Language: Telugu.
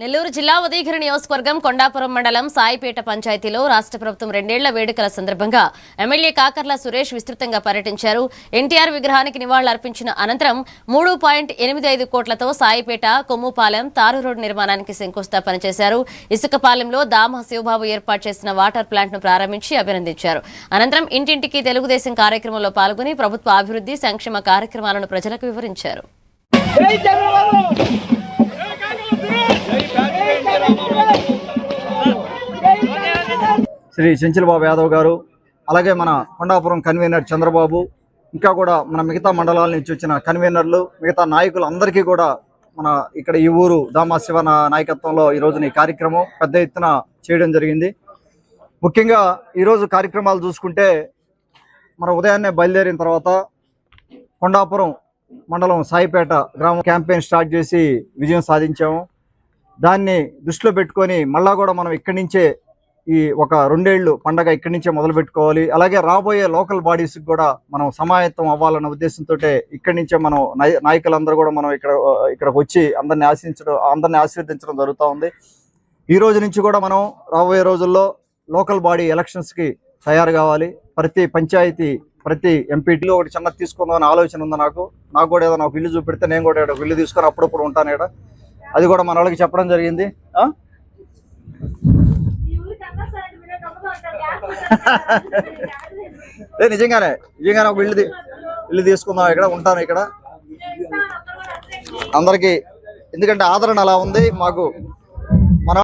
నెల్లూరు జిల్లా ఉదయగిరి నియోజకవర్గం కొండాపురం మండలం సాయిపేట పంచాయతీలో రాష్ట్ర ప్రభుత్వం 2 ఏళ్ల వేడుకల సందర్భంగా ఎమ్మెల్యే కాకర్ల సురేష్ విస్తృతంగా పర్యటించారు. ఎన్టీఆర్ విగ్రహానికి నివాళులర్పించిన అనంతరం 3.85 కోట్లతో సాయిపేట కొమ్ముపాలెం తారు రోడ్డు నిర్మాణానికి శంకుస్థాపన చేశారు. ఇసుకపాలెంలో దామ శివబాబు ఏర్పాటు చేసిన వాటర్ ప్లాంట్ ను ప్రారంభించి అభినందించారు. అనంతరం ఇంటింటికి తెలుగుదేశం కార్యక్రమంలో పాల్గొని ప్రభుత్వ అభివృద్ధి సంక్షేమ కార్యక్రమాలను ప్రజలకు వివరించారు. శ్రీ చెంచలబాబు యాదవ్ గారు, అలాగే మన కొండాపురం కన్వీనర్ చంద్రబాబు, ఇంకా కూడా మన మిగతా మండలాల నుంచి వచ్చిన కన్వీనర్లు, మిగతా నాయకులు అందరికీ కూడా మన ఇక్కడ ఈ ఊరు దామా శివ నాయకత్వంలో ఈరోజు ఈ కార్యక్రమం పెద్ద ఎత్తున చేయడం జరిగింది. ముఖ్యంగా ఈరోజు కార్యక్రమాలు చూసుకుంటే మన ఉదయాన్నే బయలుదేరిన తర్వాత కొండాపురం మండలం సాయిపేట గ్రామం క్యాంపెయిన్ స్టార్ట్ చేసి విజయం సాధించాము. దాన్ని దృష్టిలో పెట్టుకొని మళ్ళా కూడా మనం ఇక్కడి నుంచే ఈ ఒక 2 ఏళ్ళు పండగ ఇక్కడి నుంచే మొదలు పెట్టుకోవాలి. అలాగే రాబోయే లోకల్ బాడీస్కి కూడా మనం సమాయత్తం అవ్వాలన్న ఉద్దేశంతో ఇక్కడి నుంచే మనం నాయకులందరూ కూడా మనం ఇక్కడికి వచ్చి అందరిని ఆశీర్వదించడం జరుగుతూ ఉంది. ఈ రోజు నుంచి కూడా మనం రాబోయే రోజుల్లో లోకల్ బాడీ ఎలక్షన్స్కి తయారు కావాలి. ప్రతి పంచాయతీ, ప్రతి ఎంపీటీలో ఒకటి చిన్నది తీసుకుందామని ఆలోచన ఉంది. నాకు కూడా ఏదైనా ఒక ఇల్లు చూపెడితే నేను కూడా ఒక ఇల్లు తీసుకొని అప్పుడప్పుడు ఉంటాను ఇక్కడ. అది కూడా మన వాళ్ళకి చెప్పడం జరిగింది. నిజంగానే ఒక ఇల్లు తీసుకుందాం, ఇక్కడ ఉంటాను ఇక్కడ అందరికీ. ఎందుకంటే ఆదరణ అలా ఉంది మాకు.